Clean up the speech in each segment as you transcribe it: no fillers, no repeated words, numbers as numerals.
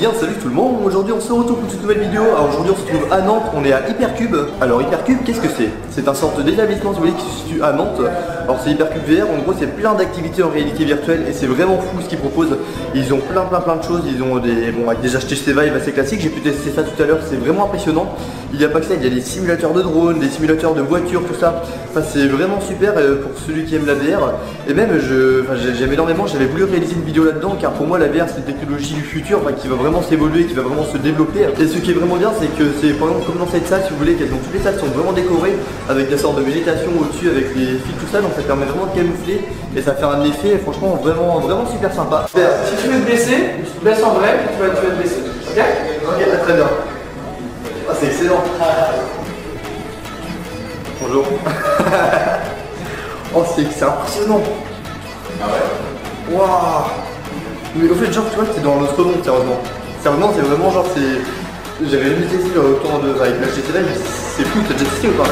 bien, salut tout le monde. Aujourd'hui on se retrouve pour une toute nouvelle vidéo. Alors aujourd'hui on se trouve à Nantes, on est à Hypercube. Alors Hypercube, qu'est-ce que c'est? C'est un sorte d'établissement si vous voulez qui se situe à Nantes. Alors c'est Hypercube VR, en gros c'est plein d'activités en réalité virtuelle et c'est vraiment fou ce qu'ils proposent. Ils ont plein de choses, ils ont des... Bon, avec déjà HTC Vive assez classique, j'ai pu tester ça tout à l'heure, c'est vraiment impressionnant. Il n'y a pas que ça, il y a des simulateurs de drones, des simulateurs de voitures, tout ça. Enfin c'est vraiment super pour celui qui aime la VR. Et même j'aime énormément, j'avais voulu réaliser une vidéo là-dedans car pour moi la VR c'est une technologie du futur qui va vraiment s'évoluer, qui va vraiment se développer. Et ce qui est vraiment bien c'est que c'est par exemple comme dans cette salle si vous voulez, quasiment toutes les salles sont vraiment décorées avec des sortes de végétation au-dessus, avec les fils tout ça, donc ça permet vraiment de camoufler et ça fait un effet franchement vraiment super sympa. Si tu veux te blesser, tu te blesses en vrai et tu vas te blesser. Ok? Ok, très bien. Ah c'est excellent. Bonjour. Oh c'est impressionnant. Ah ouais? Waouh. Mais au fait genre tu vois c'est dans l'autre monde sérieusement. Sérieusement c'est vraiment genre c'est... J'avais jamais testé autant de... avec la HTC Vive, c'est fou, t'as déjà testé ou pas?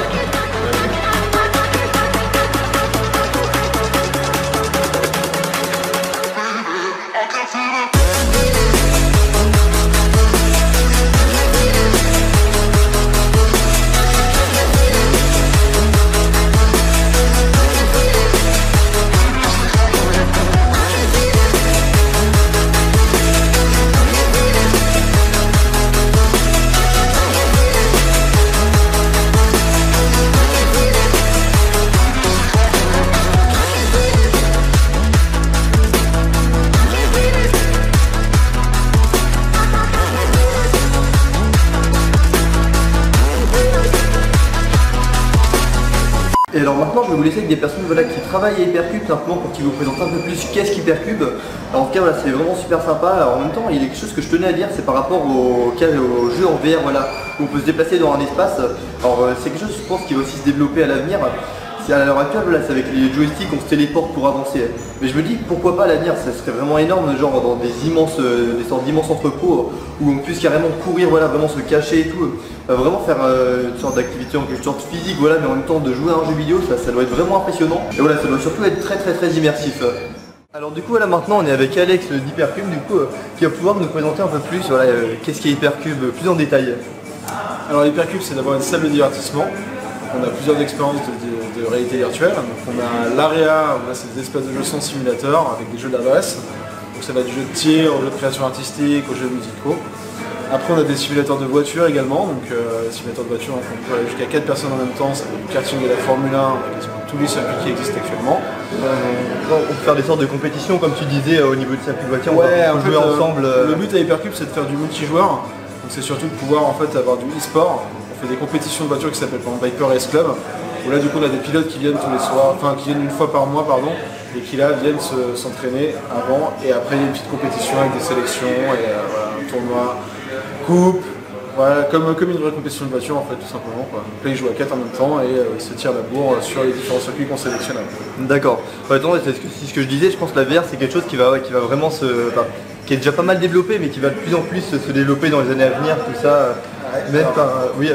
Et alors maintenant je vais vous laisser avec des personnes voilà, qui travaillent à Hypercube simplement pour qu'ils vous présentent un peu plus qu'est-ce qu'Hypercube. Alors en tout cas voilà, c'est vraiment super sympa. Alors, en même temps il y a quelque chose que je tenais à dire, c'est par rapport au jeu en VR voilà, où on peut se déplacer dans un espace. Alors c'est quelque chose je pense qui va aussi se développer à l'avenir. À l'heure actuelle, voilà, c'est avec les joysticks on se téléporte pour avancer. Mais je me dis pourquoi pas à l'avenir, ça serait vraiment énorme, genre dans des sortes d'immenses entrepôts où on puisse carrément courir, voilà, vraiment se cacher et tout. Vraiment faire une sorte d'activité en quelque sorte physique, voilà, mais en même temps de jouer à un jeu vidéo, ça doit être vraiment impressionnant. Et voilà, ça doit surtout être très immersif. Alors du coup voilà, maintenant on est avec Alex d'Hypercube du coup qui va pouvoir nous présenter un peu plus voilà, qu'est-ce qu'est Hypercube plus en détail. Alors Hypercube c'est d'abord une salle de divertissement. On a plusieurs expériences de réalité virtuelle. Donc on a l'AREA, où là c'est des espaces de jeux sans simulateur avec des jeux d'adresse. Donc ça va du jeu de tir, au jeu de création artistique, aux jeux musicaux. Après on a des simulateurs de voitures également. Donc simulateurs de voitures, on peut aller jusqu'à 4 personnes en même temps. Ça va du karting et de la Formule 1, on a quasiment tous les circuits qui existent actuellement. On peut faire des sortes de compétitions comme tu disais au niveau de circuit de voiture. Ouais, on peut jouer ensemble. Le but à Hypercube c'est de faire du multijoueur. Donc c'est surtout de pouvoir en fait avoir du e-sport. On fait des compétitions de voitures qui s'appellent par exemple Viper Race Club, où là du coup on a des pilotes qui viennent tous les soirs, enfin qui viennent une fois par mois pardon, et qui là viennent s'entraîner avant et après il y a une petite compétition avec des sélections et voilà, un tournoi, coupe, voilà, comme une vraie compétition de voiture en fait tout simplement quoi. Donc là ils jouent à 4 en même temps et ils se tirent la bourre sur les différents circuits qu'on sélectionne après. D'accord. Attends, c'est ce que je disais, je pense que la VR c'est quelque chose qui va vraiment qui est déjà pas mal développé mais qui va de plus en plus se développer dans les années à venir, tout ça. Oui.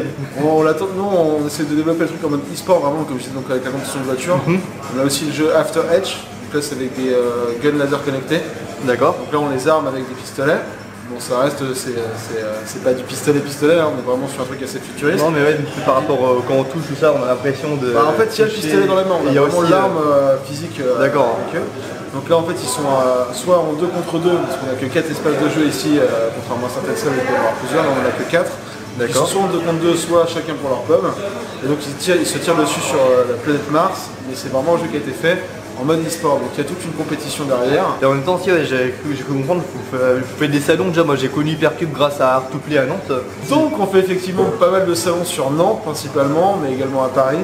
On l'attend, nous on essaie de développer le truc en mode e-sport vraiment comme je disais, donc avec la compétition de voiture. On a aussi le jeu After Edge, donc là c'est avec des guns laser connectés. D'accord. Donc là on les arme avec des pistolets. Bon ça reste, c'est pas du pistolet, on est vraiment sur un truc assez futuriste. Non mais ouais, par rapport quand on touche tout ça, on a l'impression de... en fait il y a le pistolet dans la main, on a vraiment l'arme physique d'accord. Avec eux. Donc là en fait ils sont soit en 2 contre 2, parce qu'on a que 4 espaces de jeu ici, contrairement à certaines salles où il peut y en avoir plusieurs, là on en a que 4. Ils sont soit en 2 contre 2, soit chacun pour leur pub. Et donc ils se tirent dessus sur la planète Mars, mais c'est vraiment un jeu qui a été fait en mode e-sport, donc il y a toute une compétition derrière. Et en même temps aussi, ouais, j'ai cru comprendre que vous faites des salons déjà, moi j'ai connu Hypercube grâce à Art2Play à Nantes. Donc on fait effectivement pas mal de salons sur Nantes principalement, mais également à Paris.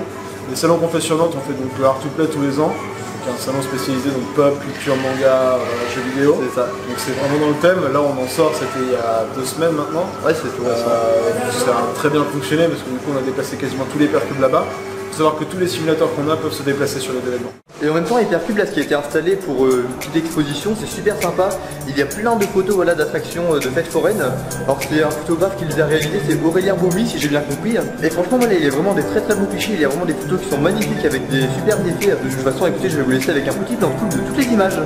Les salons qu'on fait sur Nantes, on fait donc le Art2Play tous les ans. Un salon spécialisé donc pop, culture, manga, jeux vidéo. C'est ça. Donc c'est vraiment dans le thème. Là on en sort, c'était il y a 2 semaines maintenant. Ouais c'est tout récent. Ça a très bien fonctionné parce que du coup on a déplacé quasiment tous les Hypercubes là-bas. Il faut savoir que tous les simulateurs qu'on a peuvent se déplacer sur les événements. Et en même temps Hypercube là ce qui a été installé pour une petite exposition, c'est super sympa. Il y a plein de photos voilà, d'attractions de fêtes foraines. Alors c'est un photographe qui les a réalisées, c'est Aurélien Baumy si j'ai bien compris. Et franchement voilà, il y a vraiment des très beaux clichés, il y a vraiment des photos qui sont magnifiques avec des super effets. De toute façon écoutez je vais vous laisser avec un petit plan de toutes les images.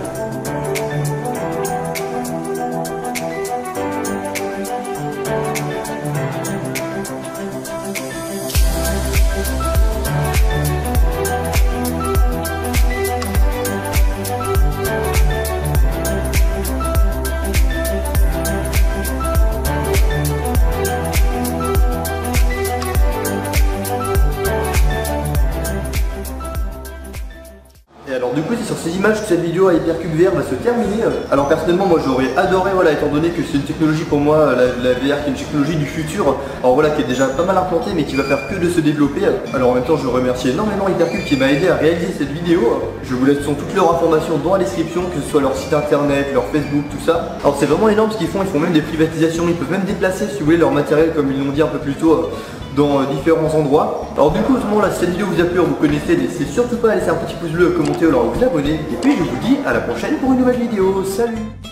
Et alors du coup c'est sur ces images que cette vidéo à Hypercube VR va se terminer. Alors personnellement moi j'aurais adoré, voilà, étant donné que c'est une technologie pour moi, la VR qui est une technologie du futur, alors voilà, qui est déjà pas mal implantée mais qui va faire que de se développer. Alors en même temps je remercie énormément Hypercube qui m'a aidé à réaliser cette vidéo. Je vous laisse toutes leurs informations dans la description, que ce soit leur site internet, leur Facebook, tout ça. Alors c'est vraiment énorme ce qu'ils font même des privatisations, ils peuvent même déplacer si vous voulez leur matériel comme ils l'ont dit un peu plus tôt. Dans différents endroits. Alors du coup, à ce moment-là, si cette vidéo vous a plu, vous connaissez, n'hésitez surtout pas à laisser un petit pouce bleu, commenter ou alors vous abonner. Et puis je vous dis à la prochaine pour une nouvelle vidéo. Salut!